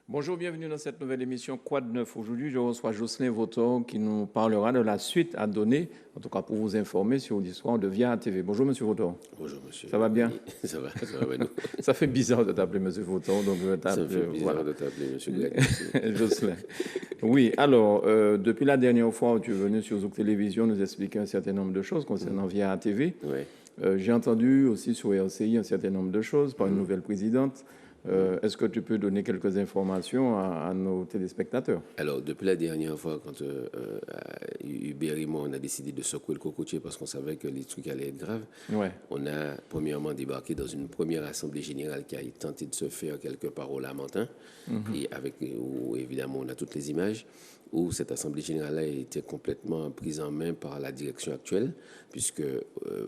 Bonjour, bienvenue dans cette nouvelle émission Quoi de neuf. Aujourd'hui, je reçois Jocelyn Voton qui nous parlera de la suite à donner, en tout cas pour vous informer sur l'histoire de Via TV. Bonjour, monsieur Voton. Bonjour, monsieur. Ça va bien? Ça va, nous. Ça fait bizarre de t'appeler monsieur Voton, donc je vais Ça me t'appeler, fait bizarre de t'appeler, monsieur Greg. Jocelyn. Oui, alors, depuis la dernière fois où tu es venu sur Zouk Télévision nous expliquer un certain nombre de choses concernant Via TV, Ouais. j'ai entendu aussi sur RCI un certain nombre de choses par une nouvelle présidente. Est-ce que tu peux donner quelques informations à nos téléspectateurs? Alors, depuis la dernière fois, quand Hubert et moi, on a décidé de secouer le cocotier parce qu'on savait que les trucs allaient être graves, Ouais. on a premièrement débarqué dans une première assemblée générale qui a tenté de se faire quelque part au Lamentin, et où évidemment on a toutes les images, où cette assemblée générale a été complètement prise en main par la direction actuelle, puisque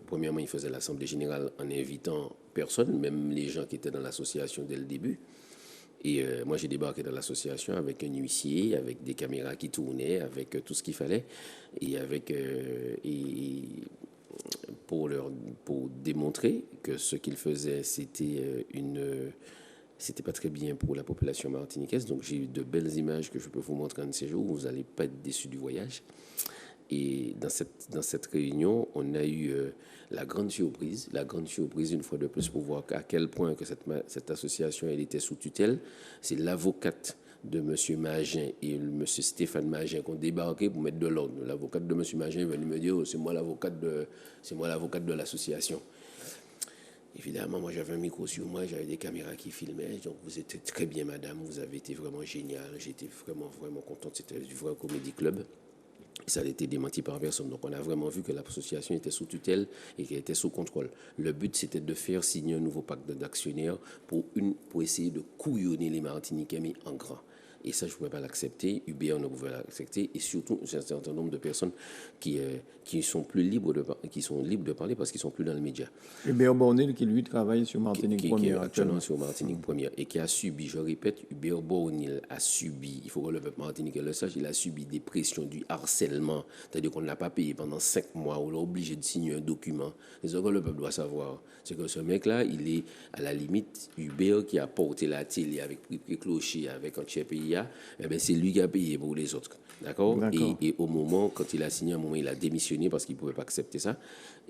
premièrement, ils faisaient l'assemblée générale en invitant personne, même les gens qui étaient dans l'association dès le début. Et moi, j'ai débarqué dans l'association avec un huissier, avec des caméras qui tournaient, avec tout ce qu'il fallait, et avec pour démontrer que ce qu'ils faisaient, c'était pas très bien pour la population martiniquaise. Donc, j'ai eu de belles images que je peux vous montrer un de ces jours. Vous n'allez pas être déçus du voyage. Et dans cette réunion, on a eu la grande surprise, une fois de plus, pour voir à quel point que cette association elle était sous tutelle. C'est l'avocate de M. Magin et M. Stéphane Magin qui ont débarqué pour mettre de l'ordre. L'avocate de M. Magin est venue me dire c'est moi l'avocate de l'association. Évidemment, moi j'avais un micro sur moi, j'avais des caméras qui filmaient. Donc vous étiez très bien, madame, vous avez été vraiment génial. J'étais vraiment, vraiment content. C'était du vrai comédie club. Ça a été démenti par personne. Donc, on a vraiment vu que l'association était sous tutelle et qu'elle était sous contrôle. Le but, c'était de faire signer un nouveau pacte d'actionnaires pour essayer de couillonner les Martiniquais, mais en grand. Et ça, je ne pouvais pas l'accepter. UBR ne pouvait pas l'accepter. Et surtout, un certain nombre de personnes qui sont libres de parler parce qu'ils ne sont plus dans le média. Hubert Bornil, qui lui travaille sur Martinique Qui est Première actuellement sur Martinique Première et qui a subi, je répète, Hubert Bornil a subi, il faut que le peuple martiniquais le sache, il a subi des pressions, du harcèlement, c'est-à-dire qu'on ne l'a pas payé pendant 5 mois, on l'a obligé de signer un document. C'est ce que le peuple doit savoir. C'est que ce mec-là, il est à la limite, Hubert qui a porté la télé avec Prix Clocher, avec Antierre-PIA, eh ben c'est lui qui a payé pour les autres. D'accord. Et au moment, quand il a signé, à un moment, il a démissionné parce qu'il ne pouvait pas accepter ça.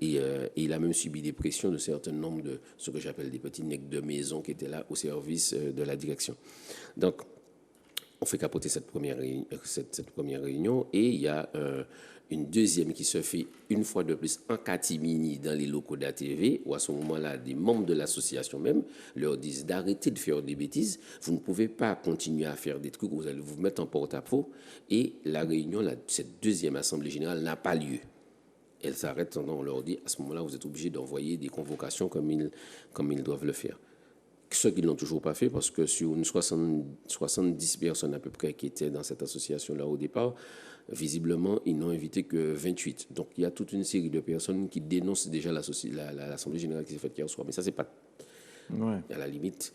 Et il a même subi des pressions de certains nombres de ce que j'appelle des petits nègres de maison qui étaient là au service de la direction. Donc, on fait capoter cette première réunion et il y a une deuxième qui se fait une fois de plus en catimini dans les locaux d'ATV, où à ce moment-là, des membres de l'association même leur disent d'arrêter de faire des bêtises. Vous ne pouvez pas continuer à faire des trucs, vous allez vous mettre en porte-à-faux. Et la réunion, cette deuxième assemblée générale n'a pas lieu. Elle s'arrête, on leur dit, à ce moment-là, vous êtes obligés d'envoyer des convocations comme ils doivent le faire. Ceux qui ne l'ont toujours pas fait, parce que sur une 70 personnes à peu près qui étaient dans cette association-là au départ, visiblement, ils n'ont invité que 28. Donc, il y a toute une série de personnes qui dénoncent déjà l'Assemblée générale qui s'est faite hier soir. Mais ça, c'est pas... Ouais. À la limite,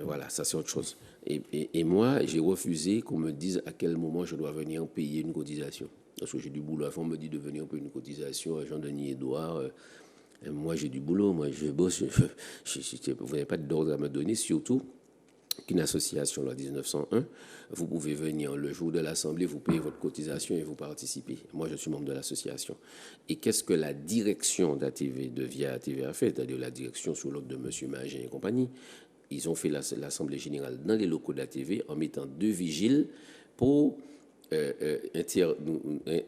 voilà, ça, c'est autre chose. Et moi, j'ai refusé qu'on me dise à quel moment je dois venir payer une cotisation. Parce que j'ai du boulot. On me dit de venir payer une cotisation. Jean-Denis Edouard... moi, j'ai du boulot, moi, je bosse. Vous n'avez pas d'ordre à me donner, surtout qu'une association, la 1901, vous pouvez venir le jour de l'Assemblée, vous payez votre cotisation et vous participez. Moi, je suis membre de l'association. Et qu'est-ce que la direction d'ATV, de Via ATV a fait, c'est-à-dire la direction sous l'ordre de M. Magin et compagnie, ils ont fait l'Assemblée générale dans les locaux d'ATV en mettant 2 vigiles pour...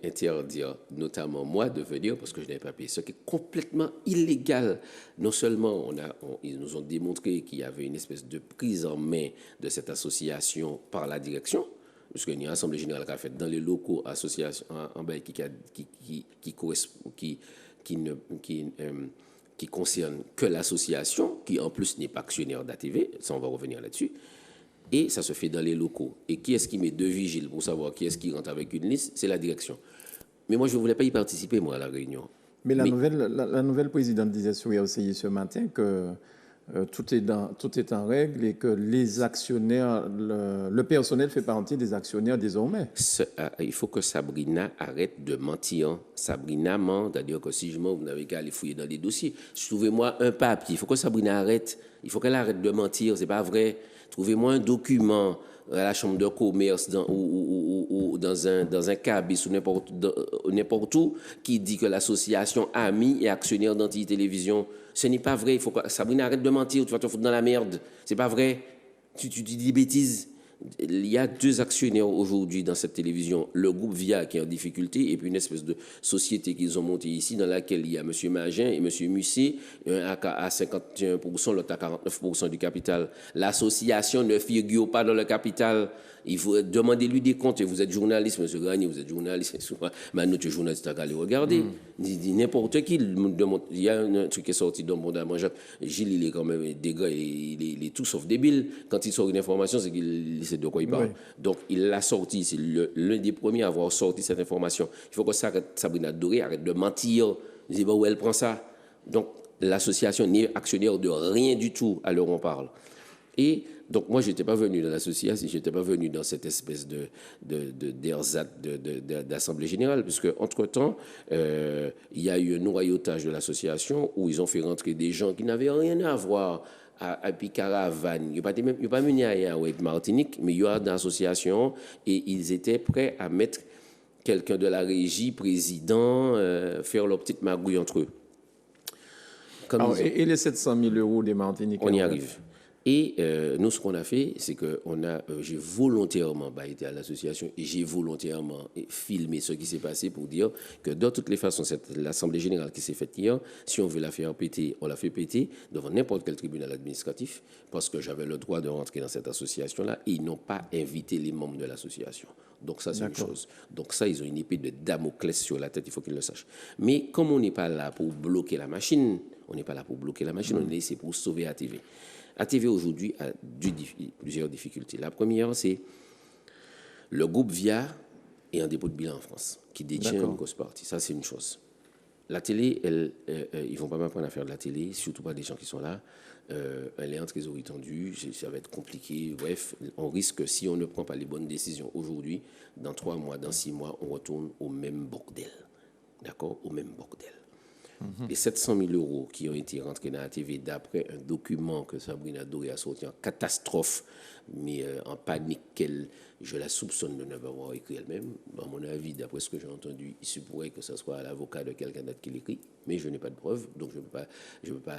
interdire notamment moi de venir parce que je n'avais pas payé, ce qui est complètement illégal. Non seulement ils nous ont démontré qu'il y avait une espèce de prise en main de cette association par la direction, parce qu'il y a une assemblée générale qui a fait dans les locaux association en bas qui concerne que l'association, qui en plus n'est pas actionnaire d'ATV, ça on va revenir là-dessus. Et ça se fait dans les locaux. Et qui est-ce qui met 2 vigiles pour savoir qui est-ce qui rentre avec une liste? C'est la direction. Mais moi, je ne voulais pas y participer, moi, à la réunion. Mais la nouvelle présidente disait sur RCI ce matin que tout est en règle et que les actionnaires, le personnel fait partie des actionnaires désormais. Il faut que Sabrina arrête de mentir. Sabrina ment, c'est-à-dire que si je mens, vous n'avez qu'à aller fouiller dans les dossiers. Trouvez-moi un papier. Il faut que Sabrina arrête. Il faut qu'elle arrête de mentir. C'est pas vrai. Trouvez-moi un document à la chambre de commerce ou dans un cabis ou n'importe où qui dit que l'association Amis est actionnaire d'Antille Télévision. Ce n'est pas vrai. Sabrina, arrête de mentir, tu vas te foutre dans la merde. C'est pas vrai. Tu dis des bêtises. Il y a 2 actionnaires aujourd'hui dans cette télévision. Le groupe VIA qui est en difficulté et puis une espèce de société qu'ils ont montée ici dans laquelle il y a M. Magin et M. Musset, un à 51%, l'autre à 49% du capital. L'association ne figure pas dans le capital. Il faut demander-lui des comptes. Et vous êtes journaliste, M. Gagné, vous êtes journaliste. Maintenant, tu es journaliste, tu as aller regarder. N'importe qui. Il y a un truc qui est sorti dans le monde à manger. Gilles, il est quand même des gars, il est tout sauf débile. Quand il sort une information, c'est qu'il sait de quoi il parle. Oui. Donc, il l'a sorti. C'est l'un des premiers à avoir sorti cette information. Il faut que Sabrina Doré arrête de mentir. Je dis, où elle prend ça? Donc, l'association n'est actionnaire de rien du tout à l'heure où on parle. Et donc, moi, je n'étais pas venu dans l'association, je n'étais pas venu dans cette espèce d'ersatz d'Assemblée générale, puisque, entre-temps, il y a eu un noyautage de l'association où ils ont fait rentrer des gens qui n'avaient rien à voir à Picaravane. Il n'y a pas mené à Martinique, mais il y a dans l'association et ils étaient prêts à mettre quelqu'un de la régie, président, faire leur petite magouille entre eux. Alors, et les 700 000 euros des Martiniquais? On y arrive. Et nous, ce qu'on a fait, c'est que j'ai volontairement été à l'association et j'ai volontairement filmé ce qui s'est passé pour dire que de toutes les façons, l'Assemblée générale qui s'est faite hier, si on veut la faire péter, on la fait péter devant n'importe quel tribunal administratif parce que j'avais le droit de rentrer dans cette association-là et ils n'ont pas invité les membres de l'association. Donc ça, c'est une chose. Donc ça, ils ont une épée de Damoclès sur la tête, il faut qu'ils le sachent. Mais comme on n'est pas là pour bloquer la machine, on est là, c'est pour sauver ATV. ATV aujourd'hui a plusieurs difficultés. La première, c'est le groupe VIA est en dépôt de bilan en France, qui détient une grosse partie. Ça, c'est une chose. La télé, ils ne vont pas m'apprendre à faire de la télé, surtout pas des gens qui sont là. Elle est en trésorerie tendue, ça va être compliqué. Bref, on risque, si on ne prend pas les bonnes décisions aujourd'hui, dans 3 mois, dans 6 mois, on retourne au même bordel. D'accord? Au même bordel. Les 700 000 euros qui ont été rentrés dans la TV d'après un document que Sabrina Doré a sorti en catastrophe, mais en panique je la soupçonne de ne pas avoir écrit elle-même. À mon avis, d'après ce que j'ai entendu, il se pourrait que ce soit l'avocat de quelqu'un d'autre qui l'écrit, mais je n'ai pas de preuves, donc je ne peux pas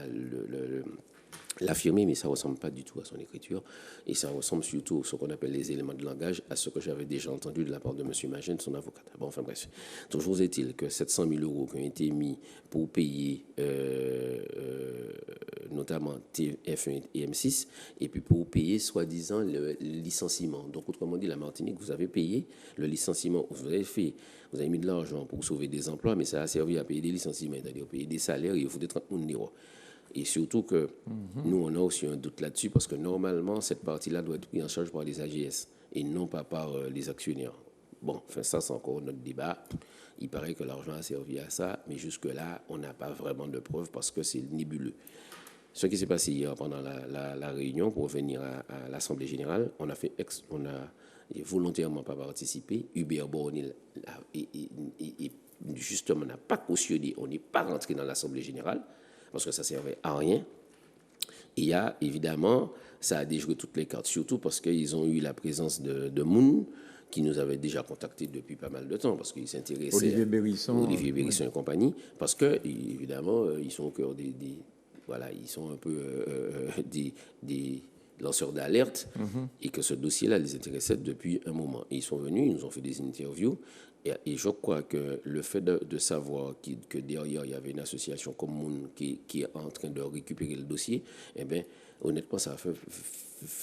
l'affirmer, mais ça ne ressemble pas du tout à son écriture. Et ça ressemble surtout à ce qu'on appelle les éléments de langage, à ce que j'avais déjà entendu de la part de M. Magin, son avocat. Bon, enfin bref. Toujours est-il que 700 000 euros qui ont été mis pour payer notamment TF1 et M6, et puis pour payer soi-disant le licenciement. Donc, autrement dit, la Martinique, vous avez payé le licenciement, vous avez mis de l'argent pour sauver des emplois, mais ça a servi à payer des licenciements, c'est-à-dire payer des salaires, et il faut des 30 000 euros. Et surtout que nous, on a aussi un doute là-dessus parce que normalement, cette partie-là doit être prise en charge par les AGS et non pas par les actionnaires. Bon, enfin, ça, c'est encore notre débat. Il paraît que l'argent a servi à ça, mais jusque-là, on n'a pas vraiment de preuves parce que c'est nébuleux. Ce qui s'est passé hier pendant la réunion pour venir à l'Assemblée générale, on a volontairement pas participé. Hubert Bornil justement n'a pas cautionné, on n'est pas rentré dans l'Assemblée générale parce que ça ne servait à rien. Et il y a, évidemment, ça a déjoué toutes les cartes, surtout parce qu'ils ont eu la présence de Moon, qui nous avait déjà contactés depuis pas mal de temps, parce qu'ils s'intéressaient Olivier Bérisson et compagnie, parce que, évidemment, ils sont au cœur voilà, ils sont un peu des lanceurs d'alerte, et que ce dossier-là les intéressait depuis un moment. Et ils sont venus, ils nous ont fait des interviews, et je crois que le fait de savoir que derrière, il y avait une association comme Moon qui est en train de récupérer le dossier, eh bien, honnêtement, ça a fait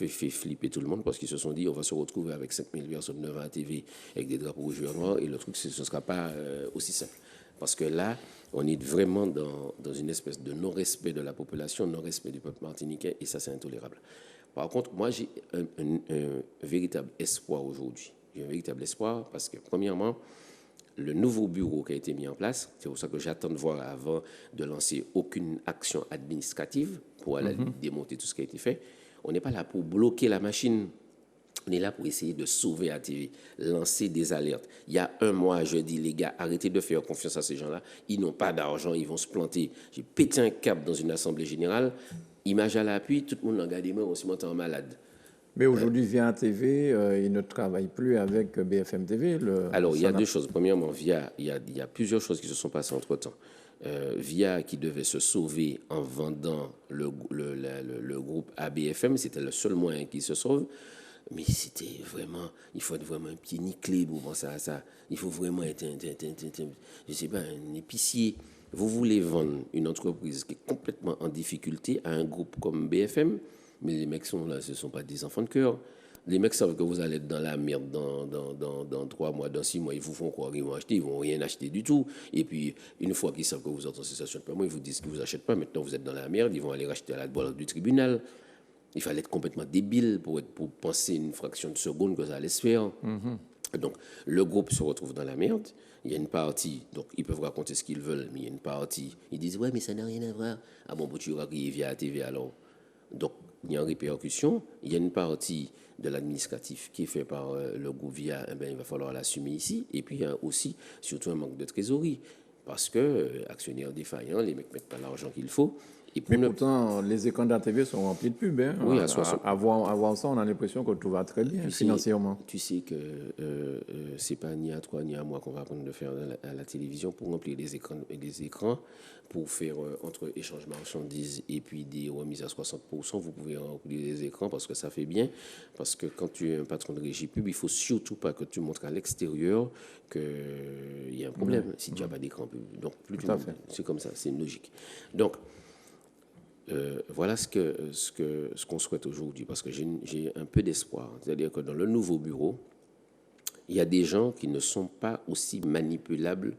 flipper tout le monde parce qu'ils se sont dit on va se retrouver avec 5000 personnes devant la TV avec des drapeaux rouges et noirs, et le truc, ce ne sera pas aussi simple. Parce que là, on est vraiment dans une espèce de non-respect de la population, non-respect du peuple martiniquais, et ça, c'est intolérable. Par contre, moi, j'ai un véritable espoir aujourd'hui. J'ai un véritable espoir parce que, premièrement, le nouveau bureau qui a été mis en place, c'est pour ça que j'attends de voir avant de lancer aucune action administrative pour aller démonter tout ce qui a été fait. On n'est pas là pour bloquer la machine. On est là pour essayer de sauver ATV, lancer des alertes. Il y a un mois, je dis, les gars, arrêtez de faire confiance à ces gens-là. Ils n'ont pas d'argent, ils vont se planter. J'ai pété un câble dans une assemblée générale. Image à l'appui, tout le monde en garde des mains, on se monte en malade. Mais aujourd'hui, Via TV, il ne travaille plus avec BFM TV. Alors, il y a deux choses. Premièrement, Via, il y a plusieurs choses qui se sont passées entre-temps. Via, qui devait se sauver en vendant le groupe à BFM, c'était le seul moyen qu'il se sauve. Mais c'était vraiment, il faut être vraiment un pied nickelé pour penser à ça. Il faut vraiment être, je sais pas, un épicier. Vous voulez vendre une entreprise qui est complètement en difficulté à un groupe comme BFM, mais les mecs sont là, ce ne sont pas des enfants de cœur. Les mecs savent que vous allez être dans la merde dans 3 mois, dans 6 mois. Ils vous font croire qu'ils vont acheter, ils ne vont rien acheter du tout. Et puis, une fois qu'ils savent que vous êtes en cessation de paiement, ils vous disent qu'ils ne vous achètent pas. Maintenant, vous êtes dans la merde, ils vont aller racheter à la boîte du tribunal. Il fallait être complètement débile pour penser une fraction de seconde que ça allait se faire. Donc, le groupe se retrouve dans la merde. Il y a une partie, donc ils peuvent raconter ce qu'ils veulent, mais il y a une partie, ils disent ouais, mais ça n'a rien à voir. Ah bon, tu auras crié via la TV alors. Donc, il y a une répercussion. Il y a une partie de l'administratif qui est fait par le groupe via, eh bien, il va falloir l'assumer ici. Et puis, il y a aussi, surtout, un manque de trésorerie. Parce que, actionnaires défaillants, les mecs ne mettent pas l'argent qu'il faut. Et Mais pourtant, les écrans de la TV sont remplis de pubs. Hein. Oui, à 60. À voir ça, on a l'impression que tout va très bien financièrement. Tu sais que c'est pas ni à toi ni à moi qu'on va apprendre de faire à la télévision pour remplir les écrans pour faire entre échange marchandises et puis des remises à 60%. Vous pouvez remplir les écrans parce que ça fait bien. Parce que quand tu es un patron de régie pub, il faut surtout pas que tu montres à l'extérieur qu'il y a un problème si tu n'as pas d'écran pub. Donc, c'est comme ça, c'est une logique. Donc, voilà ce qu'on souhaite aujourd'hui, parce que j'ai un peu d'espoir. C'est-à-dire que dans le nouveau bureau, il y a des gens qui ne sont pas aussi manipulables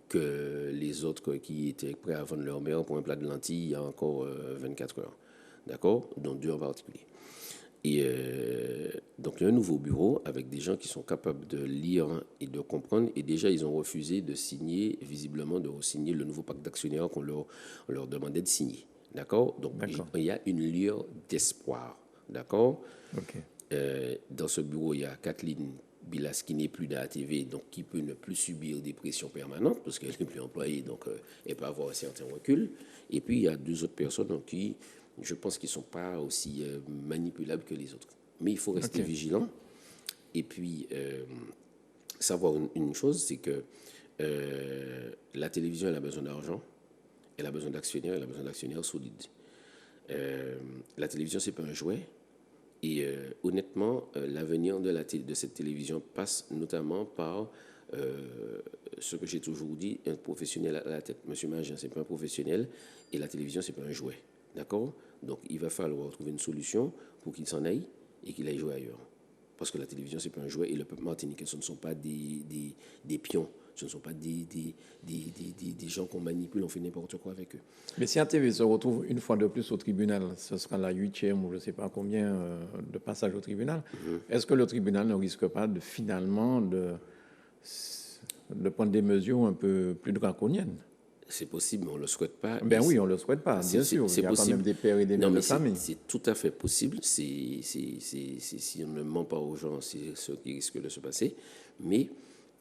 que les autres qui étaient prêts à vendre leur mère pour un plat de lentilles il y a encore 24 heures. D'accord? Dont 2 en particulier. Et donc, il y a un nouveau bureau avec des gens qui sont capables de lire et de comprendre. Et déjà, ils ont refusé de signer, visiblement, de signer le nouveau pacte d'actionnaires qu'on leur demandait de signer. D'accord? Donc, il y a une lueur d'espoir. D'accord? Dans ce bureau, il y a Kathleen Bilas qui n'est plus dans la TV, donc qui peut ne plus subir des pressions permanentes parce qu'elle n'est plus employée, donc elle peut avoir un certain recul. Et puis, il y a 2 autres personnes donc, qui, je pense, qui ne sont pas aussi manipulables que les autres. Mais il faut rester vigilant. Et puis, savoir une chose, c'est que la télévision, elle a besoin d'argent. Elle a besoin d'actionnaires, elle a besoin d'actionnaires solides. La télévision, ce n'est pas un jouet. Et honnêtement, l'avenir de cette télévision passe notamment par ce que j'ai toujours dit, un professionnel à la tête. Monsieur Magin, ce n'est pas un professionnel et la télévision, ce n'est pas un jouet. D'accord? Donc, il va falloir trouver une solution pour qu'il s'en aille et qu'il aille jouer ailleurs. Parce que la télévision, ce n'est pas un jouet et le peuple martiniquais, ce ne sont pas des pions. Ce ne sont pas des gens qu'on manipule, on fait n'importe quoi avec eux. Mais si la TV se retrouve une fois de plus au tribunal, ce sera la 8e ou je ne sais pas combien de passages au tribunal, est-ce que le tribunal ne risque pas finalement de prendre des mesures un peu plus draconiennes? C'est possible, mais on ne le souhaite pas. Ben oui, on ne le souhaite pas, bien sûr. Il y a quand même des pères et des mères de famille. C'est tout à fait possible. Si on ne ment pas aux gens, c'est ce qui risque de se passer. Mais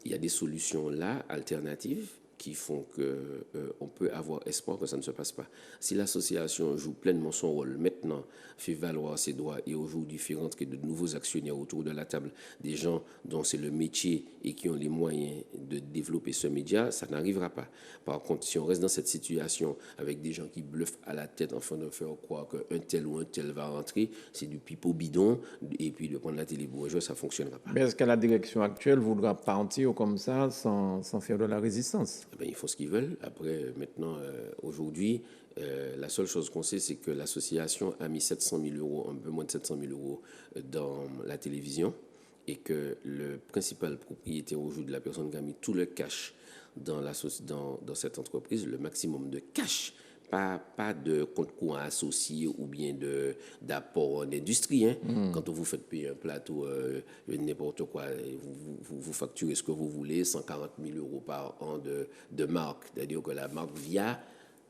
il y a des solutions là, alternatives, qui font qu'on peut avoir espoir que ça ne se passe pas. Si l'association joue pleinement son rôle, maintenant fait valoir ses droits et aujourd'hui fait rentrer de nouveaux actionnaires autour de la table, des gens dont c'est le métier et qui ont les moyens de développer ce média, ça n'arrivera pas. Par contre, si on reste dans cette situation avec des gens qui bluffent à la tête afin de faire croire qu'un tel ou un tel va rentrer, c'est du pipeau bidon et puis de prendre la télé pour jouer, ça ne fonctionnera pas. Mais est-ce que la direction actuelle voudra partir comme ça sans faire de la résistance? Eh bien, ils font ce qu'ils veulent. Après, maintenant, aujourd'hui, la seule chose qu'on sait, c'est que l'association a mis 700 000 euros, un peu moins de 700 000 euros dans la télévision et que le principal propriétaire aujourd'hui de la personne qui a mis tout le cash dans cette entreprise, le maximum de cash, pas de compte courant associé ou bien d'apport en industrie. Hein. Quand vous faites payer un plateau, n'importe quoi, vous facturez ce que vous voulez, 140 000 euros par an de marque. C'est-à-dire que la marque VIA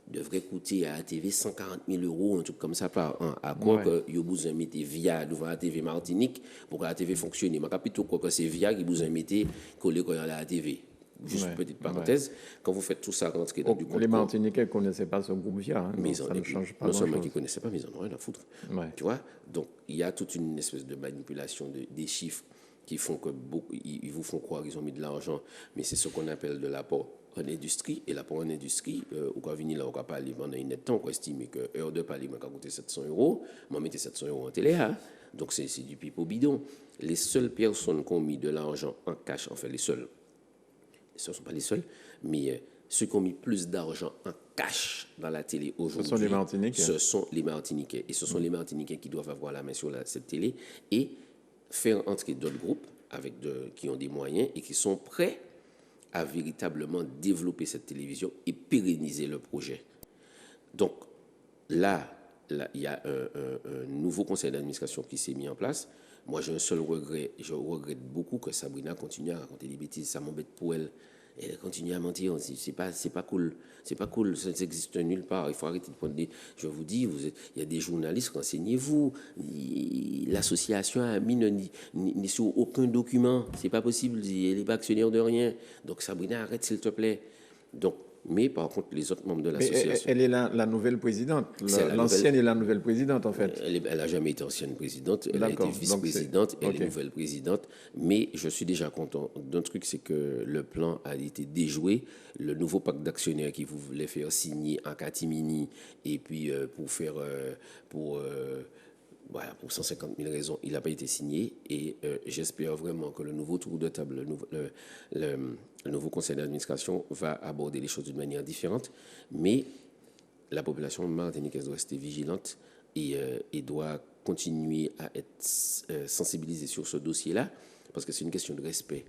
devrait coûter à la TV 140 000 euros, un truc comme ça par an. À quoi que vous besoin de mettre VIA devant la TV Martinique pour que la TV fonctionne. Mais plutôt quoi que c'est VIA qui vous a mis collé à la TV. juste Ouais, petite parenthèse, quand vous faites tout ça rentrer dans du compte. Les Martiniquais ne connaissaient pas ce groupe VIA, hein, donc ça ne change pas Non seulement grand-chose. qu'ils ne connaissaient pas, mais ils en ont rien à foutre. Ouais. Tu vois? Donc, il y a toute une espèce de manipulation des chiffres qui font que ils vous font croire qu'ils ont mis de l'argent, mais c'est ce qu'on appelle de l'apport en industrie. Et l'apport en industrie, au cas venir là, on va parler pendant une temps, on estime que heure de parler, m'a coûté 700 euros, m'a mettez 700 euros en télé, hein? Donc c'est du pipeau bidon. Les seules personnes qui ont mis de l'argent en cash, enfin les seuls, ce ne sont pas les seuls, mais ceux qui ont mis plus d'argent en cash dans la télé aujourd'hui, Ce sont les Martiniquais. ce sont les Martiniquais. Et ce sont les Martiniquais qui doivent avoir la main sur cette télé et faire entrer d'autres groupes qui ont des moyens et qui sont prêts à véritablement développer cette télévision et pérenniser le projet. Donc là il y a un nouveau conseil d'administration qui s'est mis en place. Moi, j'ai un seul regret. Je regrette beaucoup que Sabrina continue à raconter des bêtises. Ça m'embête pour elle. Elle continue à mentir. C'est pas cool. C'est pas cool. Ça n'existe nulle part. Il faut arrêter de prendre des. Je vous dis, il y a des journalistes, renseignez-vous. L'association a mis ni sur aucun document. C'est pas possible. Elle n'est pas actionnaire de rien. Donc, Sabrina, arrête, s'il te plaît. Donc, mais par contre, les autres membres de l'association. Elle est la nouvelle présidente. L'ancienne est la nouvelle présidente, en fait. Elle n'a jamais été ancienne présidente. Elle a été vice-présidente. Elle est nouvelle présidente. Mais je suis déjà content d'un truc, c'est que le plan a été déjoué. Le nouveau pacte d'actionnaires qui vous voulait faire signer en catimini et puis pour 150 000 raisons, il n'a pas été signé. Et j'espère vraiment que le nouveau tour de table, le nouveau conseil d'administration va aborder les choses d'une manière différente. Mais la population martiniquaise doit rester vigilante et doit continuer à être sensibilisée sur ce dossier-là, parce que c'est une question de respect.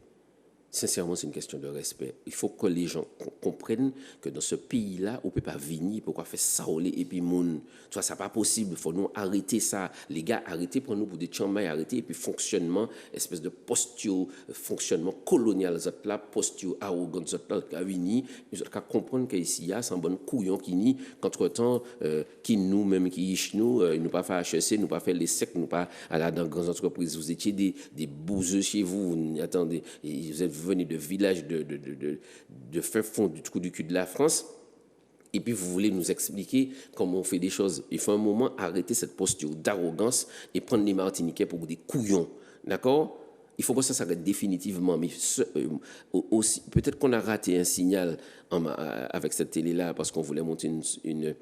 Sincèrement, c'est une question de respect. Il faut que les gens comprennent que dans ce pays-là, on ne peut pas venir, pourquoi faire ça et puis moun. Tu vois, ça n'est pas possible. Il faut nous arrêter ça. Les gars, arrêtez pour nous pour des chambres, arrêtez. Et puis fonctionnement, espèce de posture, fonctionnement colonial, là, posture arrogante, là, qui a venu. Ils ont comprendre qu'ici, il y a un bon couillon qui nie, qu'entre-temps, qui nous, même qui nous, nous pas fait HEC, nous pas fait les secs, nous pas aller dans grandes entreprises. Vous étiez des bouseux chez vous, attendez, vous êtes venez de villages de fin fond du trou du cul de la France, et puis vous voulez nous expliquer comment on fait des choses. Il faut un moment arrêter cette posture d'arrogance et prendre les Martiniquais pour des couillons. D'accord? Il faut que ça s'arrête définitivement. Mais aussi, peut-être qu'on a raté un signal avec cette télé-là parce qu'on voulait monter une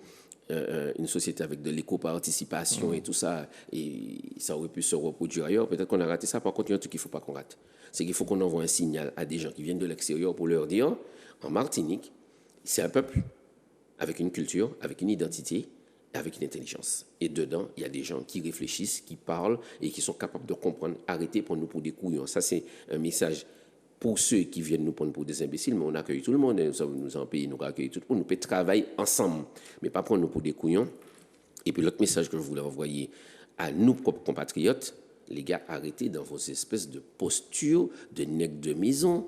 société avec de l'éco-participation et tout ça, et ça aurait pu se reproduire ailleurs. Peut-être qu'on a raté ça. Par contre, il y a un truc qu'il ne faut pas qu'on rate. C'est qu'il faut qu'on envoie un signal à des gens qui viennent de l'extérieur pour leur dire, en Martinique, c'est un peuple avec une culture, avec une identité, avec une intelligence. Et dedans, il y a des gens qui réfléchissent, qui parlent et qui sont capables de comprendre. Arrêtez pour nous pour des couillons. Ça, c'est un message pour ceux qui viennent nous prendre pour des imbéciles, mais on accueille tout le monde. Nous en pays, nous accueillons tout le monde. Nous pouvons travailler ensemble, mais pas prendre nous pour des couillons. Et puis l'autre message que je voulais envoyer à nos propres compatriotes, les gars, arrêtez dans vos espèces de postures de nègres de maison.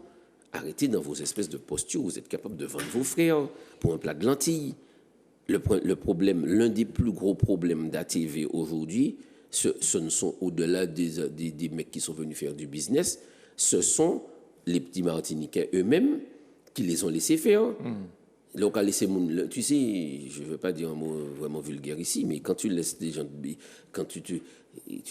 Arrêtez dans vos espèces de postures où vous êtes capable de vendre vos frères pour un plat de lentilles. Le problème, l'un des plus gros problèmes d'ATV aujourd'hui, ce ne sont au-delà des mecs qui sont venus faire du business, ce sont les petits Martiniquais eux-mêmes qui les ont laissés faire. Là, on a laissé tu sais, je ne veux pas dire un mot vraiment vulgaire ici, mais quand tu laisses des gens, quand tu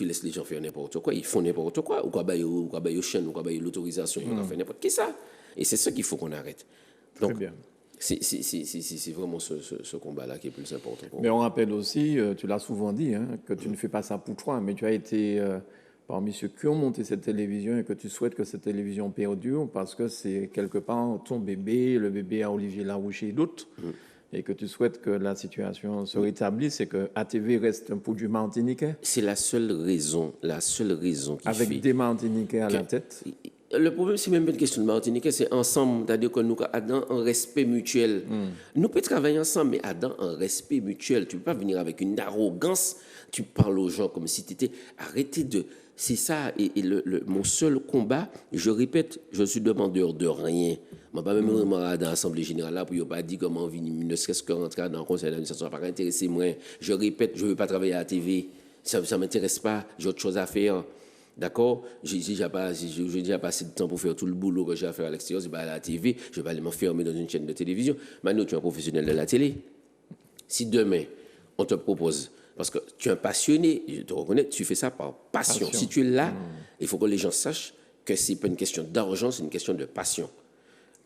laisses les gens faire n'importe quoi, ils font n'importe quoi. Ou quoi, au chaîne, ou quoi, l'autorisation, ils vont faire n'importe quoi. C'est ça. Et c'est ça qu'il faut qu'on arrête. Donc, très bien. C'est vraiment ce combat-là qui est plus important pour Mais moi. on rappelle aussi, tu l'as souvent dit, hein, que tu ne fais pas ça pour toi, mais tu as été parmi ceux qui ont monté cette télévision et que tu souhaites que cette télévision perdure parce que c'est quelque part ton bébé, le bébé à Olivier Larouche et d'autres, et que tu souhaites que la situation se rétablisse et que ATV reste un produit martiniquais. C'est la seule raison qui avec fait... des Martiniquais à la tête. Le problème, c'est même pas une question de Martinique, c'est ensemble, c'est-à-dire que nous avons un respect mutuel. Nous pouvons travailler ensemble, mais avons un respect mutuel. Tu ne peux pas venir avec une arrogance, tu parles aux gens comme si tu étais... Arrêtez de... C'est ça, et mon seul combat, je répète, je suis demandeur de rien. Je ne vais pas même rentrer dans l'Assemblée générale là pour ne pas dire comment venir, ne serait-ce que rentrer dans le conseil d'administration, ça ne va pas intéresser moi. Je répète, je ne veux pas travailler à la TV, ça ne m'intéresse pas, j'ai autre chose à faire. D'accord? J'ai déjà pas assez de temps pour faire tout le boulot que j'ai à faire à l'extérieur. Je vais aller à la TV, je vais aller m'enfermer dans une chaîne de télévision. Maintenant, tu es un professionnel de la télé. Si demain, on te propose, parce que tu es un passionné, je te reconnais, tu fais ça par passion. Si tu es là, il faut que les gens sachent que ce n'est pas une question d'argent, c'est une question de passion.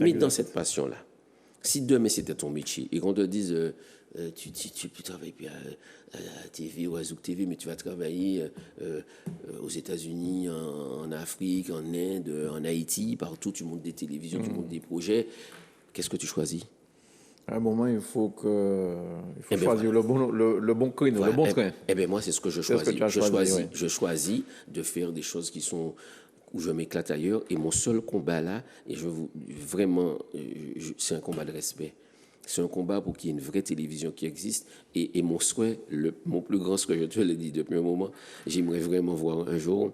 Mais dans cette passion-là, si demain c'était ton métier et qu'on te dise tu travailles à la TV ou à Zouk TV, mais tu vas travailler aux États-Unis, en Afrique, en Inde, en Haïti, partout, tu montes des télévisions, tu montes des projets, qu'est-ce que tu choisis? À un moment, il faut choisir le bon créneau, Voilà. le bon train. Eh bien, moi, c'est ce que je C'est ce choisis. que tu as choisi, oui. Je choisis de faire des choses qui sont où je m'éclate ailleurs. Et mon seul combat là, vraiment, c'est un combat de respect. C'est un combat pour qu'il y ait une vraie télévision qui existe. Et mon souhait, mon plus grand souhait, je te l'ai dit depuis un moment, j'aimerais vraiment voir un jour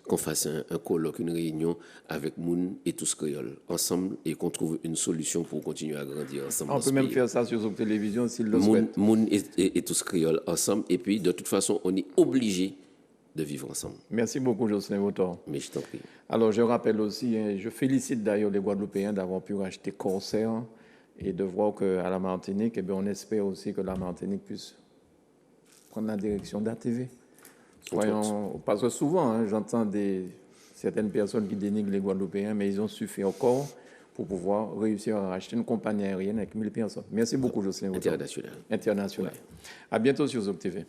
qu'on fasse un colloque, une réunion avec Moun et tous créoles ensemble et qu'on trouve une solution pour continuer à grandir ensemble. On peut même faire ça sur Zouk Télévision s'il le souhaite. Moun et tous créoles ensemble. Et puis, de toute façon, on est obligé de vivre ensemble. Merci beaucoup, Jocelyn Votor. Mais je t'en prie. Alors, je rappelle aussi, je félicite d'ailleurs les Guadeloupéens d'avoir pu racheter Corsair et de voir qu'à la Martinique, eh bien, on espère aussi que la Martinique puisse prendre la direction d'ATV. Parce que souvent, j'entends certaines personnes qui dénigrent les Guadeloupéens, mais ils ont suffi encore pour pouvoir réussir à racheter une compagnie aérienne avec 1000 personnes. Merci beaucoup, Jocelyn Votor. International. International. Ouais. À bientôt sur Zouk TV.